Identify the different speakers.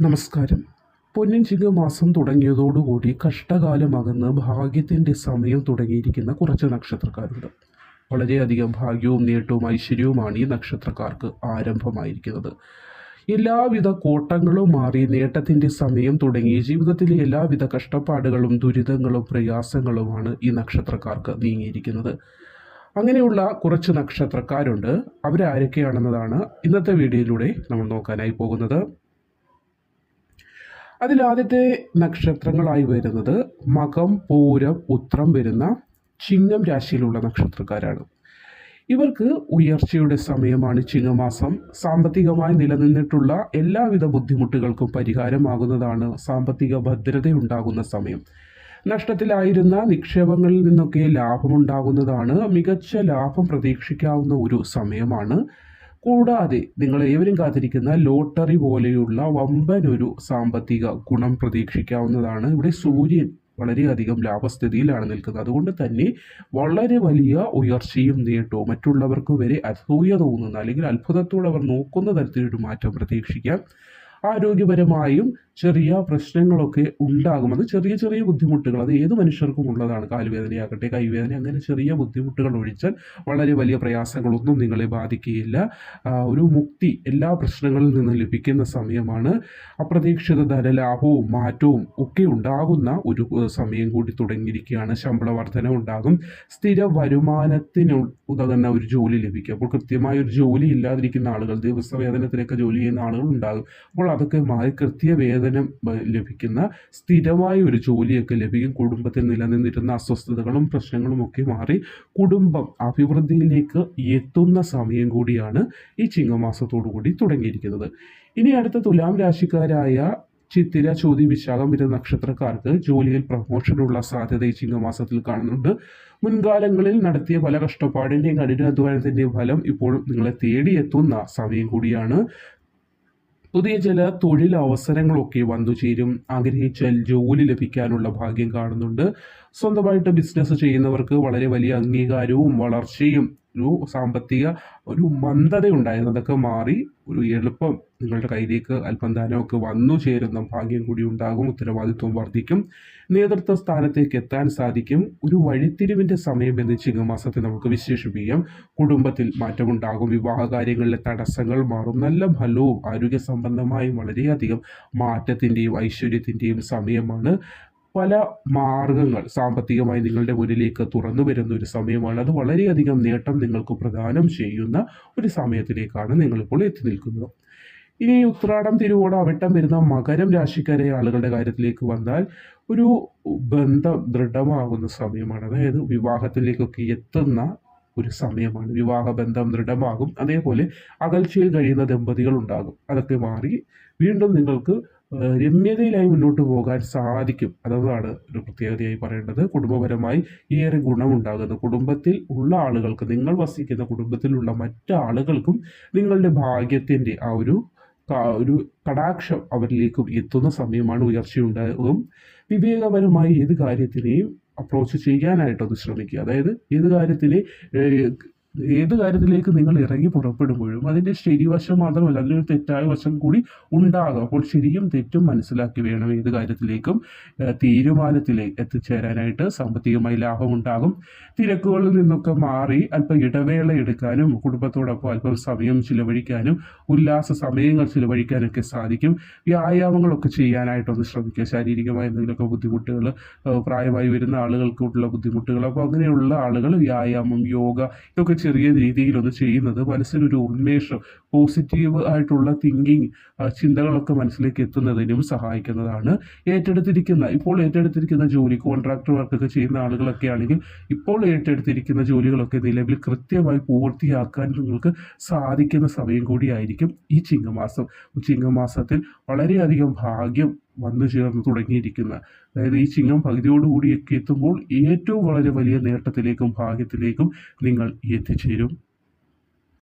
Speaker 1: നമസ്കാരം. പൊന്നിൻ ചിങ്ങമാസം തുടങ്ങിയതോടുകൂടി കഷ്ടകാലമകന്ന് ഭാഗ്യത്തിൻ്റെ സമയം തുടങ്ങിയിരിക്കുന്ന കുറച്ച് നക്ഷത്രക്കാരുണ്ട്. വളരെയധികം ഭാഗ്യവും നേട്ടവും ഐശ്വര്യവുമാണ് ഈ നക്ഷത്രക്കാർക്ക് ആരംഭമായിരിക്കുന്നത്. എല്ലാവിധ കോട്ടങ്ങളും മാറി നേട്ടത്തിൻ്റെ സമയം തുടങ്ങി ജീവിതത്തിലെ എല്ലാവിധ കഷ്ടപ്പാടുകളും ദുരിതങ്ങളും പ്രയാസങ്ങളുമാണ് ഈ നക്ഷത്രക്കാർക്ക് നീങ്ങിയിരിക്കുന്നത്. അങ്ങനെയുള്ള കുറച്ച് നക്ഷത്രക്കാരുണ്ട്. അവരാരൊക്കെയാണെന്നതാണ് ഇന്നത്തെ വീഡിയോയിലൂടെ നമ്മൾ നോക്കാനായി പോകുന്നത്. അതിലാദ്യത്തെ നക്ഷത്രങ്ങളായി വരുന്നത് മകം, പൂരം, ഉത്രം വരുന്ന ചിങ്ങം രാശിയിലുള്ള നക്ഷത്രക്കാരാണ്. ഇവർക്ക് ഉയർച്ചയുടെ സമയമാണ് ചിങ്ങമാസം. സാമ്പത്തികമായി നിലനിന്നിട്ടുള്ള എല്ലാവിധ ബുദ്ധിമുട്ടുകൾക്കും പരിഹാരമാകുന്നതാണ്. സാമ്പത്തിക ഭദ്രതയുണ്ടാകുന്ന സമയം. നഷ്ടത്തിലായിരുന്ന നിക്ഷേപങ്ങളിൽ നിന്നൊക്കെ ലാഭമുണ്ടാകുന്നതാണ്. മികച്ച ലാഭം പ്രതീക്ഷിക്കാവുന്ന ഒരു സമയമാണ്. കൂടാതെ നിങ്ങൾ ഏവരും കാത്തിരിക്കുന്ന ലോട്ടറി പോലെയുള്ള വമ്പനൊരു സാമ്പത്തിക ഗുണം പ്രതീക്ഷിക്കാവുന്നതാണ്. ഇവിടെ സൂര്യൻ വളരെയധികം ലാഭസ്ഥിതിയിലാണ് നിൽക്കുന്നത്. അതുകൊണ്ട് തന്നെ വളരെ വലിയ ഉയർച്ചയും നേട്ടവും മറ്റുള്ളവർക്ക് വരെ അസൂയ തോന്നുന്ന അല്ലെങ്കിൽ അത്ഭുതത്തോടെ അവർ നോക്കുന്ന തരത്തിലൊരു മാറ്റം പ്രതീക്ഷിക്കാം. ആരോഗ്യപരമായും ചെറിയ പ്രശ്നങ്ങളൊക്കെ ഉണ്ടാകും. അത് ചെറിയ ചെറിയ ബുദ്ധിമുട്ടുകൾ, അത് ഏത് മനുഷ്യർക്കും ഉള്ളതാണ്. കാലുവേദനയാകട്ടെ, കൈവേദന, അങ്ങനെ ചെറിയ ബുദ്ധിമുട്ടുകൾ ഒഴിച്ചാൽ വളരെ വലിയ പ്രയാസങ്ങളൊന്നും നിങ്ങളെ ബാധിക്കുകയില്ല. ഒരു മുക്തി എല്ലാ പ്രശ്നങ്ങളിൽ നിന്നും ലഭിക്കുന്ന സമയമാണ്. അപ്രതീക്ഷിത ധനലാഭവും മാറ്റവും ഒക്കെ ഉണ്ടാകുന്ന ഒരു സമയം കൂടി തുടങ്ങിയിരിക്കുകയാണ്. ശമ്പള വർധന ഉണ്ടാകും. സ്ഥിര വരുമാനത്തിന് ഉതകുന്ന ഒരു ജോലി ലഭിക്കും. അപ്പോൾ കൃത്യമായ ഒരു ജോലി ഇല്ലാതിരിക്കുന്ന ആളുകൾ, ദിവസവേതനത്തിലൊക്കെ ജോലി ചെയ്യുന്ന ആളുകൾ ഉണ്ടാകും. അപ്പോൾ അതൊക്കെ മാറി കൃത്യവേതനം ലഭിക്കുന്ന സ്ഥിരമായ ഒരു ജോലിയൊക്കെ ലഭിക്കും. കുടുംബത്തിൽ നിലനിന്നിരുന്ന അസ്വസ്ഥതകളും പ്രശ്നങ്ങളും ഒക്കെ മാറി കുടുംബം അഭിവൃദ്ധിയിലേക്ക് എത്തുന്ന സമയം കൂടിയാണ് ഈ ചിങ്ങമാസത്തോടു കൂടി തുടങ്ങിയിരിക്കുന്നത്. ഇനി അടുത്ത തുലാം രാശിക്കാരായ ചിത്തിര, ചോതി, വിശാഖം വരുന്ന നക്ഷത്രക്കാർക്ക് ജോലിയിൽ പ്രമോഷനുള്ള സാധ്യത ഈ ചിങ്ങമാസത്തിൽ കാണുന്നുണ്ട്. മുൻകാലങ്ങളിൽ നടത്തിയ പല കഷ്ടപ്പാടിൻ്റെയും കഠിനാധ്വാനത്തിൻ്റെയും ഫലം ഇപ്പോൾ നിങ്ങളെ തേടിയെത്തുന്ന സമയം കൂടിയാണ്. പുതിയ ചില തൊഴിലവസരങ്ങളൊക്കെ വന്നു ചേരും. ആഗ്രഹിച്ചാൽ ജോലി ലഭിക്കാനുള്ള ഭാഗ്യം കാണുന്നുണ്ട്. സ്വന്തമായിട്ട് ബിസിനസ് ചെയ്യുന്നവർക്ക് വളരെ വലിയ അംഗീകാരവും വളർച്ചയും ഒരു സാമ്പത്തിക ഒരു മന്ദത ഉണ്ടായിരുന്നു, അതൊക്കെ മാറി ഒരു എളുപ്പം നിങ്ങളുടെ കയ്യിലേക്ക് അല്പം ധനമൊക്കെ വന്നു ചേരുന്ന ഭാഗ്യം കൂടി ഉണ്ടാകും. ഉത്തരവാദിത്വം വർദ്ധിക്കും. നേതൃത്വ സ്ഥാനത്തേക്ക് എത്താൻ സാധിക്കും. ഒരു വഴിത്തിരിവിൻ്റെ സമയം എന്ന് ചിങ്ങമാസത്തെ നമുക്ക് വിശേഷിപ്പിക്കാം. കുടുംബത്തിൽ മാറ്റമുണ്ടാകും. വിവാഹ കാര്യങ്ങളിലെ തടസ്സങ്ങൾ മാറും. നല്ല ഫലവും ആരോഗ്യ സംബന്ധമായും വളരെയധികം മാറ്റത്തിൻ്റെയും ഐശ്വര്യത്തിൻ്റെയും സമയമാണ്. പല മാർഗങ്ങൾ സാമ്പത്തികമായി നിങ്ങളുടെ മുന്നിലേക്ക് തുറന്നു വരുന്ന ഒരു സമയമാണ്. അത് വളരെയധികം നേട്ടം നിങ്ങൾക്ക് പ്രദാനം ചെയ്യുന്ന ഒരു സമയത്തിലേക്കാണ് നിങ്ങളിപ്പോൾ എത്തി നിൽക്കുന്നത്. ഇനി ഉത്രാടം, തിരുവോണം, അവിട്ടം വരുന്ന മകരം രാശിക്കാരെ ആളുകളുടെ കാര്യത്തിലേക്ക് വന്നാൽ ഒരു ബന്ധം ദൃഢമാകുന്ന സമയമാണ്. അതായത് വിവാഹത്തിലേക്കൊക്കെ എത്തുന്ന ഒരു സമയമാണ്. വിവാഹബന്ധം ദൃഢമാകും. അതേപോലെ അകൽച്ചയിൽ കഴിയുന്ന ദമ്പതികൾ ഉണ്ടാകും. അതൊക്കെ മാറി വീണ്ടും നിങ്ങൾക്ക് രമ്യതയിലായി മുന്നോട്ട് പോകാൻ സാധിക്കും. അതാണ് ഒരു പ്രത്യേകതയായി പറയേണ്ടത്. കുടുംബപരമായി ഏറെ ഗുണമുണ്ടാകുന്നു. കുടുംബത്തിൽ ഉള്ള ആളുകൾക്ക്, നിങ്ങൾ വസിക്കുന്ന കുടുംബത്തിലുള്ള മറ്റാളുകൾക്കും നിങ്ങളുടെ ഭാഗ്യത്തിൻ്റെ ആ ഒരു കടാക്ഷം അവരിലേക്കും എത്തുന്ന സമയമാണ്. ഉയർച്ചയുണ്ടാകും. വിവേകപരമായി ഏത് കാര്യത്തിനെയും അപ്രോച്ച് ചെയ്യാനായിട്ടൊന്ന് ശ്രമിക്കുക. അതായത് ഏത് കാര്യത്തിലേക്ക് നിങ്ങൾ ഇറങ്ങി പുറപ്പെടുമ്പോഴും അതിൻ്റെ ശരിവശം മാത്രമല്ല, അതിനൊരു തെറ്റായ വശം കൂടി ഉണ്ടാകും. അപ്പോൾ ശരിയും തെറ്റും മനസ്സിലാക്കി വേണം ഏത് കാര്യത്തിലേക്കും തീരുമാനത്തിലേക്ക് എത്തിച്ചേരാനായിട്ട്. സാമ്പത്തികമായി ലാഭമുണ്ടാകും. തിരക്കുകളിൽ നിന്നൊക്കെ മാറി അല്പം ഇടവേള എടുക്കാനും കുടുംബത്തോടൊപ്പം അല്പം സമയം ചിലവഴിക്കാനും ഉല്ലാസ സമയങ്ങൾ ചിലവഴിക്കാനൊക്കെ സാധിക്കും. വ്യായാമങ്ങളൊക്കെ ചെയ്യാനായിട്ടൊന്ന് ശ്രമിക്കുക. ശാരീരികമായ എന്തെങ്കിലുമൊക്കെ ബുദ്ധിമുട്ടുകൾ, പ്രായമായി വരുന്ന ആളുകൾക്കുള്ള ബുദ്ധിമുട്ടുകൾ, അപ്പോൾ അങ്ങനെയുള്ള ആളുകൾ വ്യായാമം, യോഗ ഇതൊക്കെ ചെറിയ രീതിയിലൊന്ന് ചെയ്യുന്നത് മനസ്സിനൊരു ഉന്മേഷം, പോസിറ്റീവ് ആയിട്ടുള്ള തിങ്കിങ്, ചിന്തകളൊക്കെ മനസ്സിലേക്ക് എത്തുന്നതിനും സഹായിക്കുന്നതാണ്. ഇപ്പോൾ ഏറ്റെടുത്തിരിക്കുന്ന ജോലി, കോൺട്രാക്ടർ വർക്കൊക്കെ ചെയ്യുന്ന ആളുകളൊക്കെ ആണെങ്കിൽ ഇപ്പോൾ ഏറ്റെടുത്തിരിക്കുന്ന ജോലികളൊക്കെ നിലവിൽ കൃത്യമായി പൂർത്തിയാക്കാൻ നിങ്ങൾക്ക് സാധിക്കുന്ന സമയം കൂടിയായിരിക്കും ഈ ചിങ്ങമാസം. ചിങ്ങമാസത്തിൽ വളരെയധികം ഭാഗ്യം വന്നു ചേർന്ന് തുടങ്ങിയിരിക്കുന്ന, അതായത് ഈ ചിങ്ങം പകുതിയോടുകൂടിയൊക്കെ എത്തുമ്പോൾ ഏറ്റവും വളരെ വലിയ നേട്ടത്തിലേക്കും ഭാഗ്യത്തിലേക്കും നിങ്ങൾ എത്തിച്ചേരും.